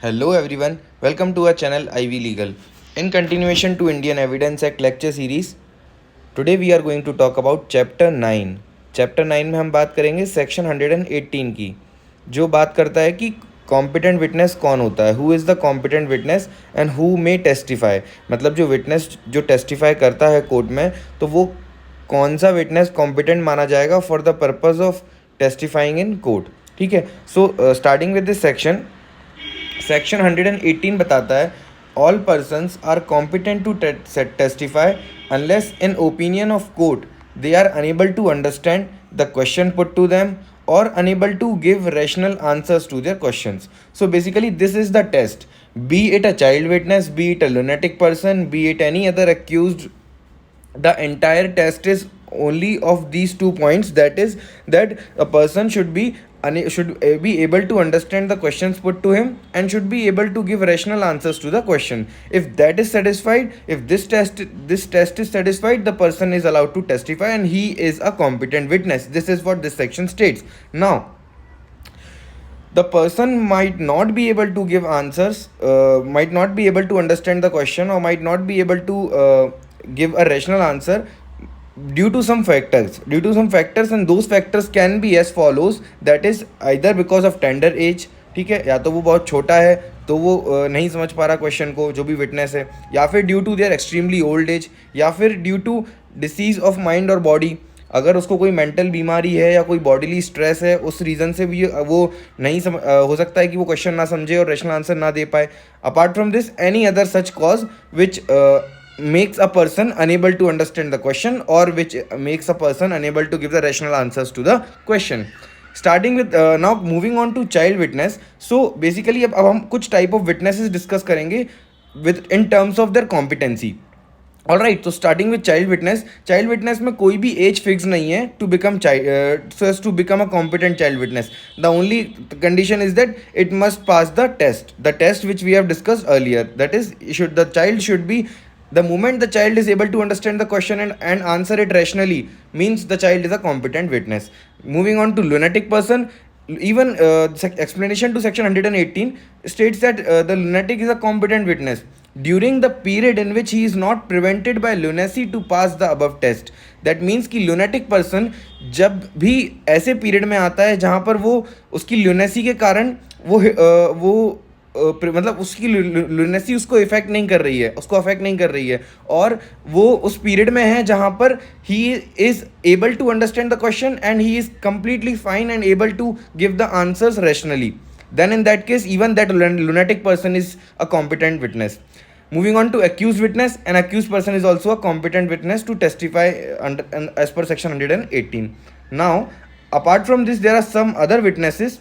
Hello everyone, welcome to our channel Ivy Legal. In continuation to Indian Evidence Act lecture series, today we are going to talk about chapter 9. Chapter 9 में हम बात करेंगे section 118 की, जो बात करता है कि कॉम्पिटेंट विटनेस कौन होता है, who is the competent witness and who may testify. मतलब जो विटनेस जो टेस्टिफाई करता है कोर्ट में, तो वो कौन सा विटनेस कॉम्पिटेंट माना जाएगा for the purpose of testifying in court. ठीक है. So starting with this section 118 बताता है all persons are competent to testify unless in opinion of court they are unable to understand the question put to them or unable to give rational answers to their questions. So basically this is the test, be it a child witness, be it a lunatic person, be it any other accused. The entire test is only of these 2 points, that is that a person should be able to understand the questions put to him and should be able to give rational answers to the question. If that is satisfied, if this test is satisfied, the person is allowed to testify and he is a competent witness. This is what this section states. Now the person might not be able to give answers, might not be able to understand the question, or might not be able to give a rational answer due to some factors, and those factors can be as follows. That is either because of tender age, ठीक है, या तो वो बहुत छोटा है तो वो नहीं समझ पा रहा क्वेश्चन को, जो भी विटनेस है, या फिर due to their extremely old age, या फिर due to disease of mind और बॉडी. अगर उसको कोई मेंटल बीमारी है या कोई बॉडीली स्ट्रेस है, उस रीज़न से भी वो नहीं हो सकता है कि वो क्वेश्चन ना समझे और रेशनल आंसर ना दे पाए. Apart from this, any other such cause which makes a person unable to understand the question or which makes a person unable to give the rational answers to the question. Starting with now moving on to child witness. So basically अब हम कुछ type of witnesses discuss करेंगे with in terms of their competency. All right. तो starting with child witness में कोई भी age fix नहीं है to become so age to become a competent child witness. The only condition is that it must pass the test which we have discussed earlier. That is the child should be, the moment the child is able to understand the question and answer it rationally, means the child is a competent witness. Moving on to lunatic person, even explanation to section 118 states that the lunatic is a competent witness during the period in which he is not prevented by lunacy to pass the above test. That means कि lunatic person जब भी ऐसे period में आता है जहाँ पर वो उसकी lunacy के कारण वो मतलब उसकी लुनेसी उसको इफेक्ट नहीं कर रही है, उसको अफेक्ट नहीं कर रही है, और वो उस पीरियड में है जहाँ पर he is able to understand the question and he is completely fine and able to give the answers rationally. then in that case even that lunatic person is a competent witness. Moving on to accused witness, an accused person is also a competent witness to testify as per section 118. Now apart from this there are some other witnesses.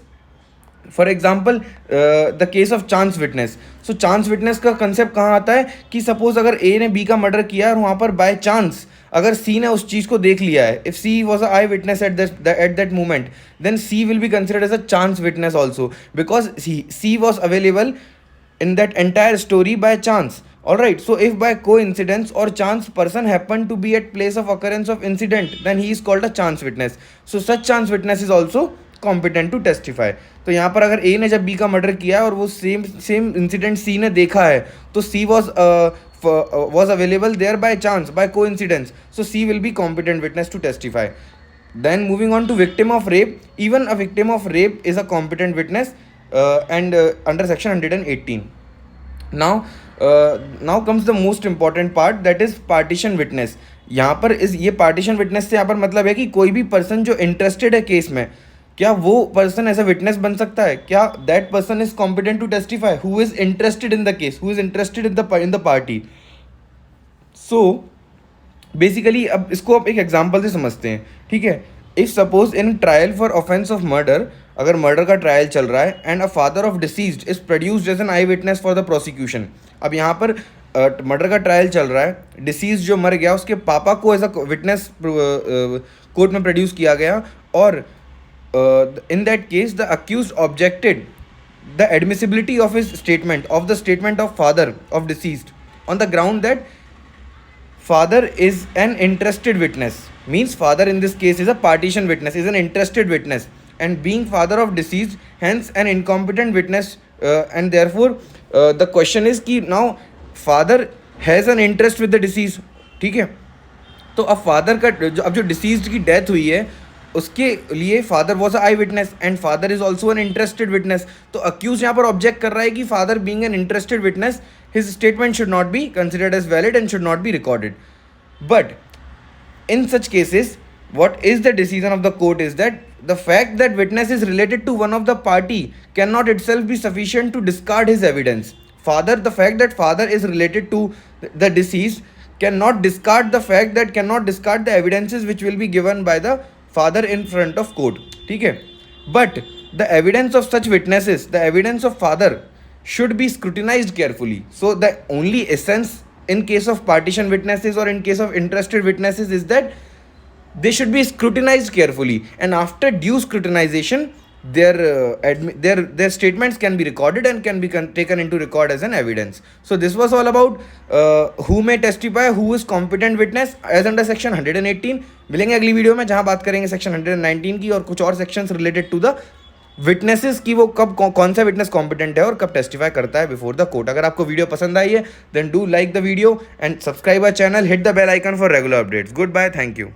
For example the case of chance witness. So chance witness का concept कहाँ आता है कि suppose अगर ए ने B का murder किया और वहाँ पर बाय चांस अगर सी ने उस चीज़ को देख लिया है, if she was a eye witness at that moment, then she will be considered as a chance witness also because she was available in that entire story by chance. All right, so if by coincidence or chance person happened to be at place of occurrence of incident, then he is called a chance witness. So such chance witness is also competent to testify. तो यहाँ पर अगर A ने जब B का murder किया और वो सेम इंसिडेंट C ने देखा है, तो C was available there by chance, by coincidence. So C will be competent witness to testify. Then moving on to victim of rape, even a victim of rape is a competent witness and under section 118. Now comes the most important part, that is partition witness. यहाँ पर ये partition witness से यहाँ पर मतलब है कि कोई भी पर्सन जो इंटरेस्टेड है केस में, क्या वो पर्सन ऐसा विटनेस बन सकता है? क्या that person is competent to testify who is interested in the case, who is interested in the party. So basically अब इसको आप एक एग्जाम्पल से समझते हैं. ठीक है. If suppose in trial for offence of murder, अगर मर्डर का ट्रायल चल रहा है and a father of deceased is produced as an eye witness for the prosecution. अब यहाँ पर मर्डर का ट्रायल चल रहा है, डिसीज जो मर गया उसके पापा को एज अ विटनेस कोर्ट में प्रोड्यूस किया गया, और in that case the accused objected the admissibility of his statement, of the statement of father of deceased, on the ground that father is an interested witness. Means father in this case is a partition witness, is an interested witness. and being father of deceased, hence an incompetent witness, and therefore the question is कि now father has an interest with the deceased. ठीक है, तो अब father का अब जो deceased की death हुई है उसके लिए father was eye witness and father is also an interested witness. तो अक्यूज यहाँ पर ऑब्जेक्ट कर रहा है कि father being an interested witness his statement should not be considered as valid and should not be recorded. But in such cases, what is the decision of the court is that the fact that witness is related to one of the party cannot itself be sufficient to discard his evidence. The fact that father is related to the deceased cannot discard the evidences which will be given by the father in front of court. ठीक है, but the evidence of such witnesses, the evidence of father should be scrutinized carefully. So the only essence in case of partition witnesses or in case of interested witnesses is that they should be scrutinized carefully, and after due scrutinization their statements can be recorded and can be taken into record as an evidence. So this was all about who may testify, who is competent witness as under section 118. मिलेंगे अगली video में जहां बात करेंगे section 119 की और कुछ और sections related to the witnesses की, वो कब कौन सा विटनेस कॉम्पिटेंट है और कब टेस्टिफाई करता है बिफोर द कोर्ट. अगर आपको वीडियो पसंद आई है then do like the video and subscribe our channel, hit the bell icon for regular updates. Goodbye, thank you.